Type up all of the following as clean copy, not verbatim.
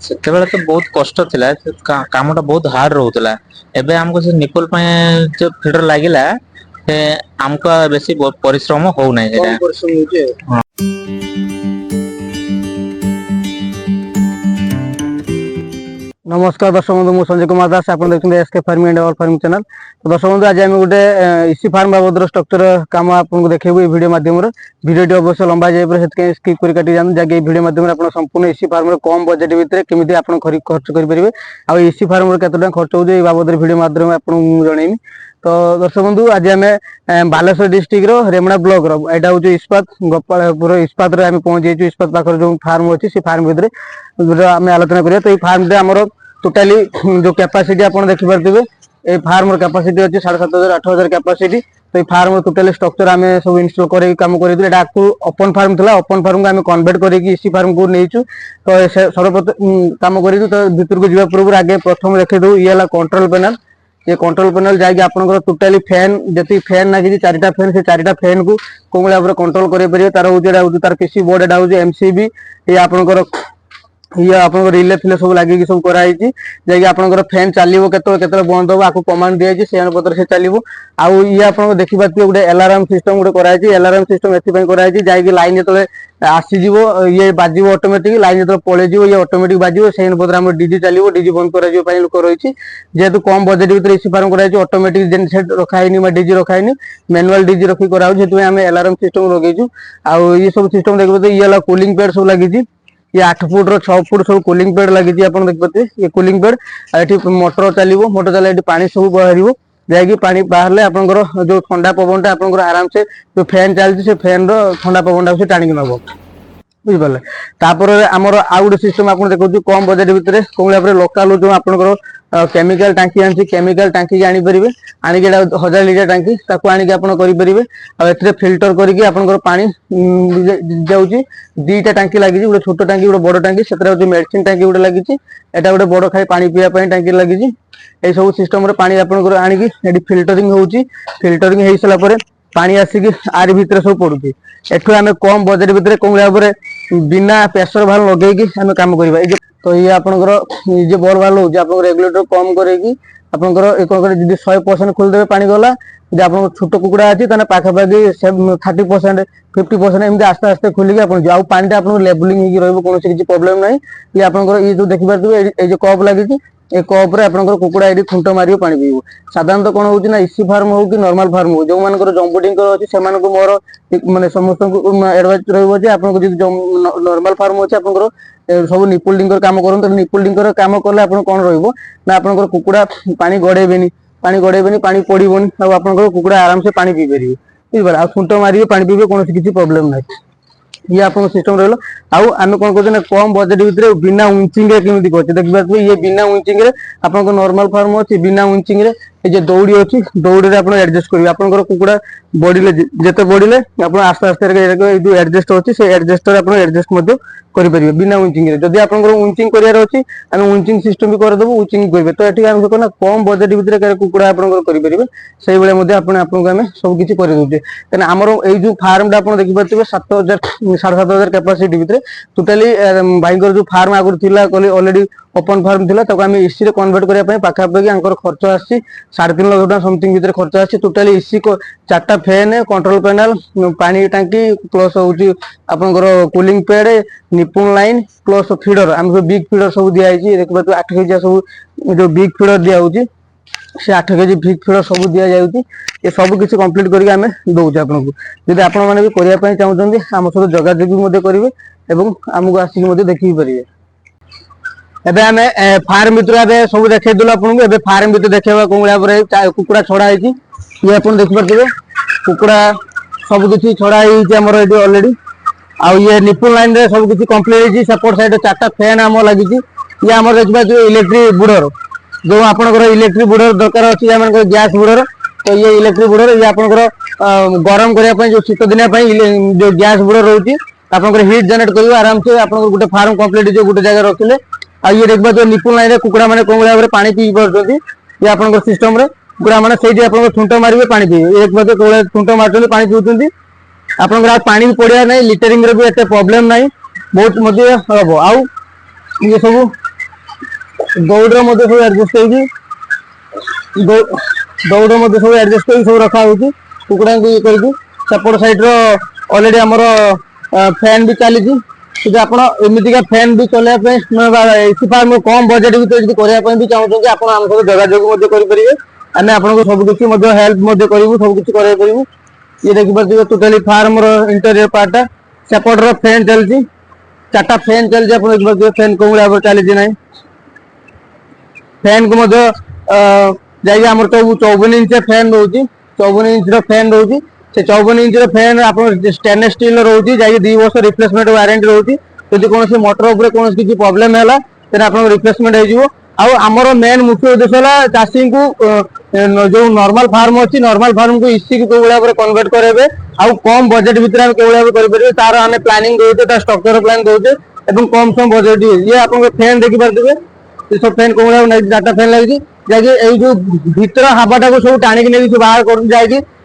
ସେତେବେଳେ ତ ବହୁତ କଷ୍ଟ ଥିଲା, କାମଟା ବହୁତ ହାର୍ଡ ରହୁଥିଲା। ଏବେ ଆମକୁ ସେ ନିପୁଲ ପାଇଁ ଯୋଉ ଫିଡର ଲାଗିଲା, ସେ ଆମକୁ ବେଶୀ ପରିଶ୍ରମ ହଉନାହିଁ କମ ସେଟା। ପରିଶ୍ରମ ହଉଛି ଆଉ। ହଁ। नमस्कार दर्शक बंधु, संजय कुमार दास आप देखते SK farming and our farming channel. तो दर्शक बंधु, आज आम गोटे इसी फार्म बाबद स्ट्रक्चर काम आपको देखेबू वीडियो माध्यम। वीडियो अवश्य लंबा जाए स्किप कर काटी जान जैसे वीडियो माध्यम आप संपूर्ण इसी फार्म कम बजेट भितर केमी आप खर्च करेंगे आ इसी फार्म केते खर्च हो बाबद वीडियो माध्यम आपको जनइमी। तो दर्शक बंधु, आज आम बालेश्वर डिस्ट्रिक्ट रेमणा ब्लॉक यहाँ हूँ इस्पात गोपालपुर इस्पात आम पहुंची जाइए। इस्पात पाखर जो फार्म अच्छी से फार्म भितर आम आलोचना करिया। तो ये फार्म आमर टोटाली जो कैपेसिटी आप देखिपे, ये फार्म कैपेसिटी अच्छी 7,500 8,000 कैपेसिटी। तो ये फार्म टोटाली स्ट्रक्चर आम सब इनस्टॉल कर काम कर ओपन फार्म था। ओपन फार्म को आम कन्वर्ट कर फार्म को नहीं। तो सर्वप्रथम काम कर भर को जावा पूर्व आगे प्रथम देखते ये कंट्रोल पैनल। ये कंट्रोल पैनल जाकि आपंकर टोटाली फैन जी फैन लगी 4टा फैन, से 4टा फैन को कौ भाव कंट्रोल करेंगे। तार हूँ तार पीसी बोर्ड एटा हूँ एमसीबी। ये आपंकर ये आप रिले फिले सब लगे सब कराई जैसे आपंकर फैन चलो के बंद हम आपको कमांड दिखाई से अनुपात से चलो। आउ ये आप देखिए गोटे अलार्म सिस्टम गोटे कराई। अलार्म सिस्टम एपाई कराई जैसे लाइन जो आसीज ये बाजो ऑटोमेटिक लाइन जो पलैज ये ऑटोमेटिक बाजो से अनुपात में डीजी चलो। डीजी बंद कर लोक रही जेहेतु कम बजेट भितर इसी फार्म कराई। ऑटोमेटिक जेनसेट रखाई डीजी रखाई मैनुअल डीजी रखी कराई आम अलार्म सिस्टम लगेचु। आउ ये सब सिस्टम देखिए ये कूलिंग पैड सब लगी। ये 8 फुट 6 फुट सब कूलिंग पैड लगी आप देखिए। ये कूलिंग पैड ये मोटर चलो। मोटर चला पानी सब बाहर जैसे पानी बाहर आपंकर जो ठंडा पवन टा आप आराम से जो फैन चलती से फैन ठंडा पवन टा टाणी नब बुझिपारे। तापर आमर आउ गोटे सिस्टम आप देखो कम बजेट भितर कौन भाव लोकाल जो आपंकर केमिकल टांकी आनी केमिकल टांकी आनीपर आणिक 1000 लीटर टांकी आणिक करेंगे फिल्टर करके आपंकर पानी जाऊँगी। 2टा टांकी लगी गोटे छोट टांकी गोटे बड़ टांकी से मेडिसिन टांकी गोटे लगी। एटा गोटे बड़ खाई पानी पीवा टांकी लगी। ये सब सिस्टम पानी आपंकर आणिक फिल्टरिंग होची। फिल्टरिंग हो सारापर पानी आसिक आर भितर सब पड़ुची। एठू आम कम बजेट भितर कौन भाव बिना प्रेशर भाल लगे आम कम करवा। तो ये आपंकर जो बड़ भाल हो रेगुलेटर कम करेगी आपंकर 100% खोलदेवे पानी गला। जब आप छोट कुकुड़ा अच्छी पाखापाखि 30% 50% एमती आस्ते आस्ते खोलिक आप पानी आप लेवलिंग कौन किसी प्रोब्लेम ना। ये आपंकर ये जो देखिपे ये कप लगी ए कप्रे आपंकर कुकुड़ा ये खुंट मार पानी पीब। साधारणतः कौन होना इसी फार्म हो कि नॉर्मल फार्म हो जो मानकर जंबुटिंग अच्छी से मोर मानने समस्त एडवाइस रही आप नॉर्मल फार्म अच्छे आप सब निपुल डिंगर काम करते। निपुल डिंगर काम कले आप कौन रहा आपंकर कुकुड़ा पानी गड़ेबे पानी पानी पड़ोनी आपंकर कुकुड़ा आराम से पानी पी पारे बुझे आ खुंट मारे पानी पीबे कौन किसी प्रोब्लेम ना। ये आप सिस्टम रहा। आम कौन कर कम बजेट भितर बिना उंचिंग केमी कर देखिए। ये बिना उंचिंग आप नॉर्मल फार्म अच्छी बिना उंचिंग ये दौड़ी अच्छी दौड़ी आप एडजस्ट करेंगे आपंकर कुकुड़ा बढ़ले जिते बढ़ले आप आस्ते आस्ते जो एडजस्ट अच्छी से एडजस्टर आप एडजस्ट करेंगे बिना उंचिंग। जदि आप उंचिंग करार अच्छी आम उंचिंग सिस्टम भी करदेव उंचिंग करेंगे। तो ये आम कहना कम बजेट भितर कुकुड़ा करेंगे से भाई आपको आम सबकि करदे कहीं आमर जो फार्म आप देखिपे 7,000 7,500 कैपेसिटी भितर टोटाली भाई जो फार्म आगुरी थिला ऑलरेडी ओपन फार्म थिला आम एसी रे कन्वर्ट करने पाखापाखि खर्च आसी 3.5 लाख टका समथिंग भितर खर्च आसी। टोटाली एसी 4टा फैन कंट्रोल पैनल पानी टांकी प्लस हूँ आपंकर कूलिंग पैड निपुण लाइन प्लस फीडर आम सब बिग फीडर सब दिखाई देखिए 8 केजी सब जो बिग फीडर दिखाई से 8 केजी बिग फीडर सब दि जाऊँगी। ये सब किसी कंप्लीट करके आम दौचे आपको जब आपण मैंने भी करने चाहते आम सहित जोगाजोग करेंगे और आमको आसिक देखी पारे। एबे आम फार्म भितर सब देखल आपको फार्म भितर देखा कौन भाव कुकुड़ा छड़ा है ये आप देखिपे कुकुड़ा सबकि छड़ा होमर ये अलरेडी आउ ये निपुण लाइन रे सब किसी कंप्लीट होती। सेपट साइड 4टा फैन आम लगी। ये आम देखा जो इलेक्ट्रिक बुडर जो आपंकर इलेक्ट्रिक बुडर दरकार अच्छी गैस बुडर। तो ये इलेक्ट्रिक बुडर ये आपंकर गरम करने जो शीत दिन जो गैस बुडर रोचे आपंकर हिट जनरेट कर आराम से आप गोटे फार्म कंप्लीट जो गोटे जगह रखिले। आ ये देखा जो निपुण लाइन कुकुड़ा मैंने कौन भाव पानी पी पार्टी ये आप सिस्टम कुकुड़ा मैंने से ठुंट मारे पानी पीबे एक बार कौन ठुंट मार्च पानी पीउछंती आपंकर पानी पड़ा ना लिटरिंग भी एत प्रोब्लेम ना बहुत हम आउ ये सब दौड़ मध्य सब एडजस्ट दौड़ मध्य सब एडजस्ट सब रखा होगी कुकुड़ा को ये करके सेपट साइड रो ऑलरेडी हमर फैन भी चली आप एमतीका फैन भी चलने एसी फार्म कम बजेट भी करने भी चाहूँ आप जोगाजोग करेंगे आम आपको सबकि हेल्प करूँ सबकि करूँ ये देखिए टोटाली फार्म इंटेरियर पार्टा सेपट फैन चलती चार्टा फैन चलती आप देखिए फैन कौन भाव चली ना फैन को जामर तो 54 इंच फैन रोचे 54 इंच फैन रोचे से 54 इंच फैन आप स्टेनलेस स्टील रोचे जा 2 वर्ष रिप्लेसमेंट वारंटी रोचे जब कौन मोटर उपर कौन किसी प्रोब्लेम है तेना आप रिप्लेसमेंट हो आमर मेन मुख्य उद्देश्य है चाषी को जो नॉर्मल फार्म अच्छी नॉर्मल फार्म को इसी को भाव कन्वर्ट करेंगे आउ कम बजेट भितर करेंगे तार आम प्लानिंग दौचे स्ट्रक्चर प्लान दौचे कम सम बजेट ये आप फैन देखिए सब फैन कौन भाव चार्टा फैन लगी जैसे जो भीतर हवाटा को सब टाणी नहीं बाहर कर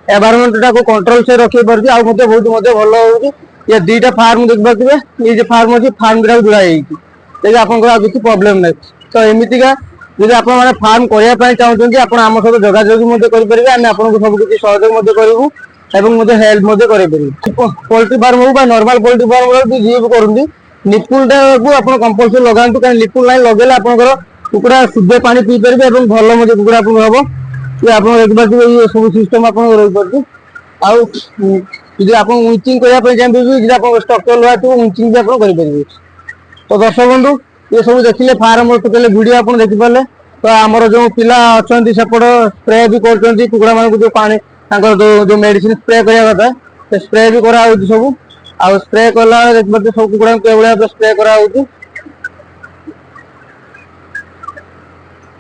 एनवायरनमेंट को कंट्रोल से रखी पार्टी आउ बहुत भल हो ये दुईटा फार्म देखिए ये जो फार्म अच्छी फार्म दुटा जोड़ा देखिए आपको किसी प्रोब्लेम ना तो एमतीका जब आप फार्म करने चाहते आप आम सहित जोगाजोग करेंगे आम आपको सब किसी सहयोग करूँ और हेल्प करें पोल्ट्री फार्म हो नॉर्मल पोल्ट्री फार्म जी भी करती निपुल को आप कंपलसरी लगातु कहीं निपुल ना लगे आपंकर कुकुड़ा शुद्ध पानी पी पारे और भल कुकुड़ा हम ये आप देखिए ये सब सिस्टम आप रही पार्टी आदि आप उचिंग करने चाहिए आप स्ट्रक्चर लगा थी उचिंग भी आप करेंगे तो दर्शक बंधु ये सब देखिए फार्म टोटल वीडियो आप देखिपारे तो आमर जो पिला अच्छा सेपट स्प्रे भी कर कुकुड़ा मान जो पानी जो मेडिसिन स्प्रे करने कथा स्प्रे भी कराऊ सब आ स्प्रे कला देखिए सब कुकुड़ा को स्प्रे कराऊ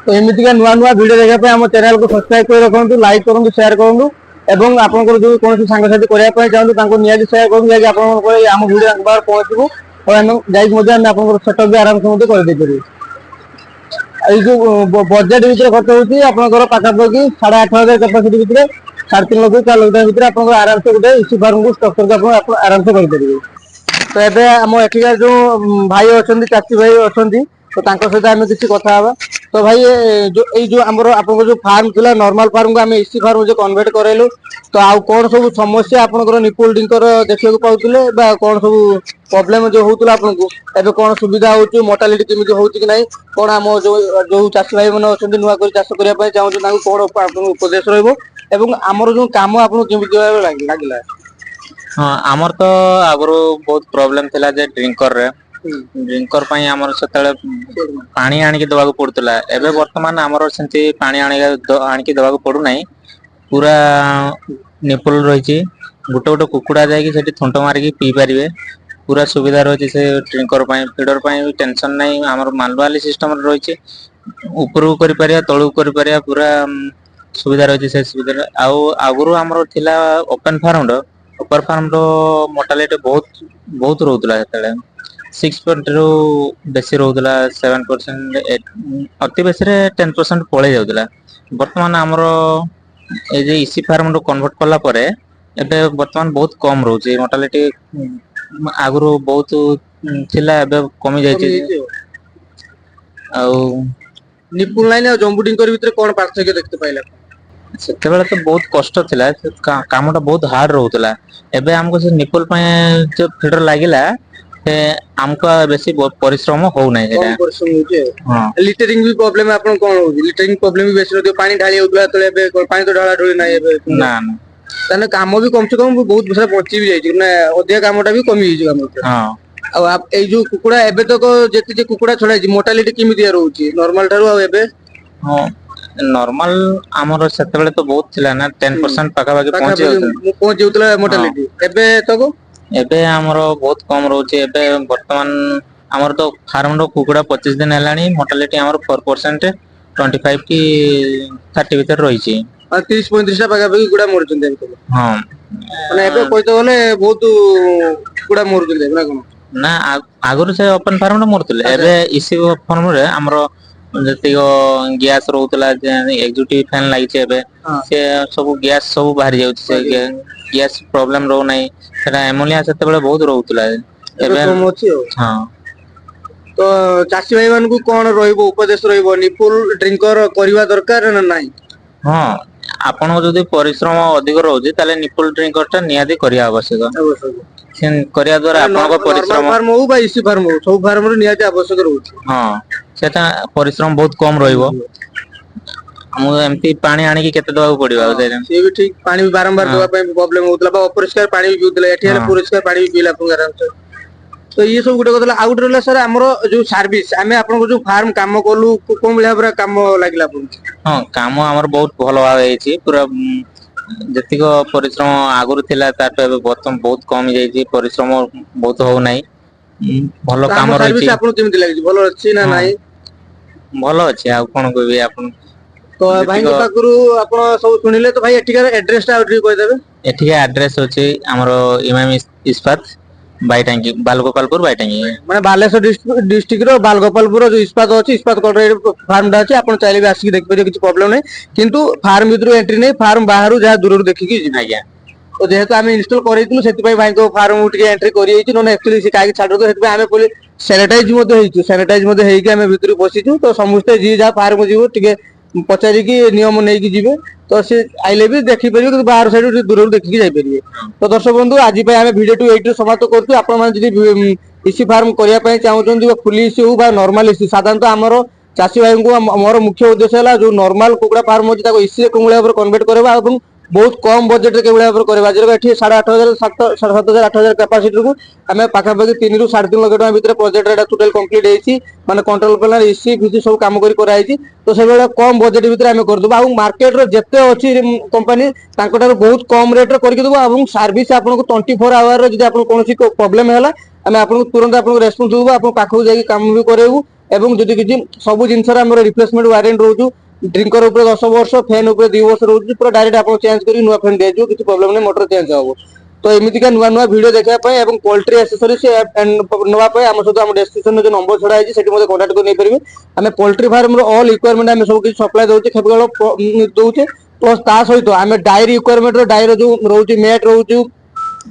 तो एमतीका नुआ नुआ वीडियो देखा आम चैनल को सब्सक्राइब कर रखु लाइक करूँ शेयर करूँ एवं आपंकर जो कौन सांगसाथी करने चाहते निजी शेयर करूँ जैसे आम वीडियो पहुँचू और आप सेटअप भी आराम से करदे जो बजेट भर खर्च होती है पाखापाखि 8,500 कैपेसिटी भितर 3.5 लाख 4 लाख भितर आप आराम से गोटे इसी फार्म को स्ट्रक्चर को आराम से करेंगे तो ये आम एठिका जो भाई अच्छा चाषी भाई अच्छा तो सहित आम किसी कथा तो भाई जो आमर आप जो फार्म थी नॉर्मल फार्म को आम इसी फार्म जो कन्वर्ट करेलु तो आउ कौन सब समस्या आपंकर निपुल डिंकर देखा पाते कौन सब प्रोब्लेम जो होता आपको एवं कौन सुविधा हो मोर्टालिटी केमी हो कि ना कौन आम जो चाषी भाई मैंने अच्छा नुआ कर चाष करने चाहते कौन उपदेश रमर जो कम आपको केमी लगे हाँ आमर तो आगु बहुत प्रॉब्लम थिला जे ड्रिंकर पाई आमर सेतले पानी आनिक दबाक पड़ुतला एबे वर्तमान आमर सेंती पानी आनिक दबाक पड़ु नाही पूरा निपुल रही गोटे गोटे कुकुड़ा जाकि सेठी थंट मारिकी पी पारिबे पूरा सुविधा रही से ड्रिंकर पाई फीडर पाई भी टेंशन नाही आमर मानुआली सिस्टम रही ऊपर को करि पारिया तळु करि पारिया पूरा सुविधा रही से सुविधा आगु आमर थिला ओपन फार्म रो मोर्टालिटी बहुत रोला 6% रू बेसी रोला 7% अति बेसी 10% पड़े जाऊला बर्तमान आमर ये इसी फार्म रो कन्वर्ट कला परे एबे बर्तमान बहुत कम रोचे मोर्टालिटी आगु बहुत थिला एबे कमी जायछि निपुल लाइन और जम्बू डिंकर भितर कोन पार्थक्य देखते पाइला सेते बेले तो बहुत कष्ट थिला कामटा बहुत हार्ड रोतला एबे हमको से निपुल पे जो फीडर लागिला से हमको बेसी परिश्रम हो नै एटा परिश्रम होचे हां लिटरिंग भी प्रॉब्लम आपन कोन हो लिटरिंग प्रॉब्लम भी बेसी रहतो पानी ढाली होतला तले एबे पानी तो ढाला ढोली नै एबे ना ना तने काम भी कम से कम बहुत बसा बची भी जाई ना अधिक कामटा भी कमी हिज काम हां अब आप ए जो कुकुड़ा एबे तो जेते जे कुकुड़ा छडा मोर्टालिटी केमी दिया रहउची नॉर्मल थारु आ एबे हां नॉर्मल आमर सेते बेले तो बहुत थिला ना 10% पाखा पाखी पहुंच जाउतला मोर्टालिटी एबे तो एबे आमर बहुत कम रोचे एबे वर्तमान आमर तो फार्म रो कुकुड़ा 25 दिन हेलानी मोर्टालिटी आमर 4% 25 की 30 भीतर रही छी 30-35 टा पाखा पाखी कुकुड़ा मरचंदे हां माने एबे कहतो गले बहुत कुकुड़ा मरचंदे ना कोन ना आगुर से ओपन फार्म रे मरतले एबे इसी फार्म रे हमरो जति गैस रोतला एक्जिक्यूटिव फैन लागि छै एबे से सब गैस सब बाहर जाउ छै गैस प्रॉब्लम रो नै सेटा एमोनिया सेते बेले बहुत रोतला एबे हां तो चाषी भाई मान को कौन रहिबो उपदेश रहिबो निपुल ड्रिंकर करबा दरकार ना नाही? हाँ आपन जदि परिश्रम अधिक रोचे ताले निपुल ड्रिंकर टा नियादी करिया आवश्यक से करिया द्वारा आपन परिश्रम फार्म हो बा इसी फार्म हो सब फार्म रे नियादी आवश्यक रहउछि। हाँ सेटा परिश्रम बहुत कम रहिबो हम एमती पानी आनी की केते दबाव पड़िबा से भी ठीक पानी भी बारंबार दवा पे प्रॉब्लम होतला बा अपरिष्कार पानी भी पिउतला एठी हेले परिष्कार पानी भी पीला पुंग आराम से। तो ये सब गुटे कतला आउट रहला सर हमरो जो सर्विस हमें आपन को जो फार्म काम कोलु कोन बिला पूरा काम लागिला पुंग? हाँ काम हमर बहुत भलो भावे हेछि पूरा जतिक परिश्रम आगुरु थिला तार पे बर्तन बहुत कम जाई छी परिश्रम बहुत हो नाही भलो काम रही छी। सर्विस आपन केमिति लागि भलो अछि ना नाही? भलो अछि आ कोन कहबी आपन तो भाई को पाकुरु आपण सब सुनिले तो भाई एठिकार एड्रेस टा आउट कहि देबे। एठिका एड्रेस अछि हमरो इमाम इस्पात बाईटांगी बालगोपालपुर बाईटांगी माने बालेश्वर डिस्ट्रिक्ट रो बालगोपालपुर जो इस्पात अछि इस्पात कोल्ड फार्म डा अछि आपण चाइले भी आसी देख परियो किछ प्रॉब्लम नै किंतु फार्म भितरु एंट्री नै फार्म बाहरु जा दूर देखि कि जिना गया। तो जेहेतु आमे इंस्टॉल करितलु सेति भाई भाई को फार्म उठके एंट्री करि एछि न एक्चुअली से काई छाडो तो सेति आमे पहिले सैनिटाइज मध्ये हेइछु सैनिटाइज मध्ये हेइके आमे भितरु पसिछु तो समस्त जी जा फार्म जीवो टिके पचारि की नियम नै की जिवे तो से आइले भी देखि परियो कि बाहर साइड दूर देखि जाई परियो। तो दर्शक बंधु आज पे आमे वीडियो टू 8 समाप्त करतु आपण माने जदी इसी फार्म करिया पय चाहउछन बा फुल इसी हो बा नॉर्मल इसी साधारणतः हमरो चासी भाई को मोर मुख्य उद्देश्य है जो नॉर्मल कुकुड़ा फार्म होची ताको इसी कुमुळा पर कन्वर्ट करबा एवं बहुत कम बजेट रे केवळा पर करबा जेरो एठी 8,500 7,500 8,000 कैपेसिटी को हमें पाखा पाखी 3 रु 3.5 लाख टका भीतर प्रोजेक्ट एटा टोटल कंप्लीट हेची माने कंट्रोल प्लान इसी फिसी सब काम करी करा हेची। तो से बेला कम बजेट भीतर हमें कर दबा और मार्केट रो जत्ते अछि कंपनी तांकोटार बहुत कम रेट रे करके दबा और सर्विस आपन को 24 आवर रे जदी आपन कोनोसी प्रॉब्लम हैला हमें आपन तुरंत आपन रेस्पॉन्स देबा आपन पाखो जाई काम भी करेबू एवं जदी किछि सब जिंसरा हमर रिप्लेसमेंट वारंटी रहउछु ड्रिंकर ऊपर 10 वर्ष फैन ऊपर 2 वर्ष रहउछु पूरा डायरेक्ट आपन चेंज करी नुवा फैन देजो किछि प्रॉब्लम नै मोटर चेंज होबो। तो एमिति का नुवा नुवा वीडियो देखा पय एवं पोल्ट्री एक्सेसरीज नवा पय हम सतो हम डिस्क्रिप्शन में जो नंबर छडा है सेठी मते कांटेक्ट कर नै परिबे हमें पोल्ट्री फार्म रो ऑल रिक्वायरमेंट हमें सब किछि सप्लाई दोउचे खेबगळ दोउचे प्लस ता सहित हमें डायरी रिक्वायरमेंट रो डायरी जो रहउची मेट रहउची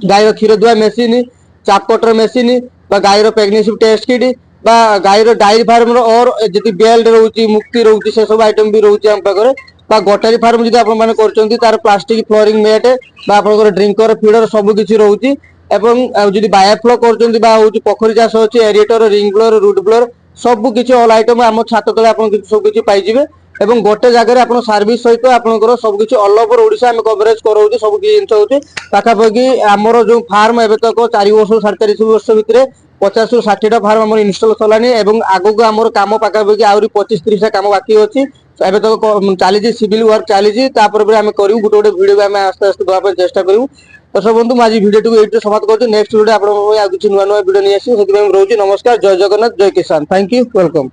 गाय क्षीर दुआ मेसिन चाप कटर मेसिन बा गाय प्रेगनेंसी टेस्ट किट बा गाय डायरी फार्म रो और जति बेल्ट रहउची मुक्ति रहउची से सब आइटम भी रहउची हम पाखरे बा गोटारी फार्म जदी आपण माने करचंती तार प्लास्टिक फ्लोरिंग मेट बा आपण ड्रिंकर फीडर सब किछि रहउची एवं जदी बायोफ्लो करचंती बा होची पोखरी चाष होची एरिएटर रिंग ब्लोअर रूट ब्लोअर सब किछि ऑल आइटम हम छात तले आपण किछि सब किछि पाइ जिवे एवं गोटे जगह आपण सर्विस सहित आपनकर सब किछि ऑल ओवर ओडिसा हम कवरेज करउची सब किछि जिंस होची पाखा पाखी हमरो जो फार्म एबे तक 4 वर्ष 4.5 वर्ष भितरे 50 रु 60 टा फार्म हमर इंस्टॉल सलानी एवं आगो को हमर काम पाखा पाखी आउरी 25-30 टा काम बाकी अछि एबे तक चाली जी सिविल वर्क चाली जी तापर हम करिउ गुटे गुटे वीडियो हम आस्ते आस्ते दवा पे चेष्टा करिउ। तो सब बंधु आज वीडियो टू 8 समाप्त करछु नेक्स्ट वीडियो आपण आ किछि नुवा नुवा वीडियो नि आसी सेति हम रहउची नमस्कार जय जगन्नाथ जय किसान थैंक यू वेलकम।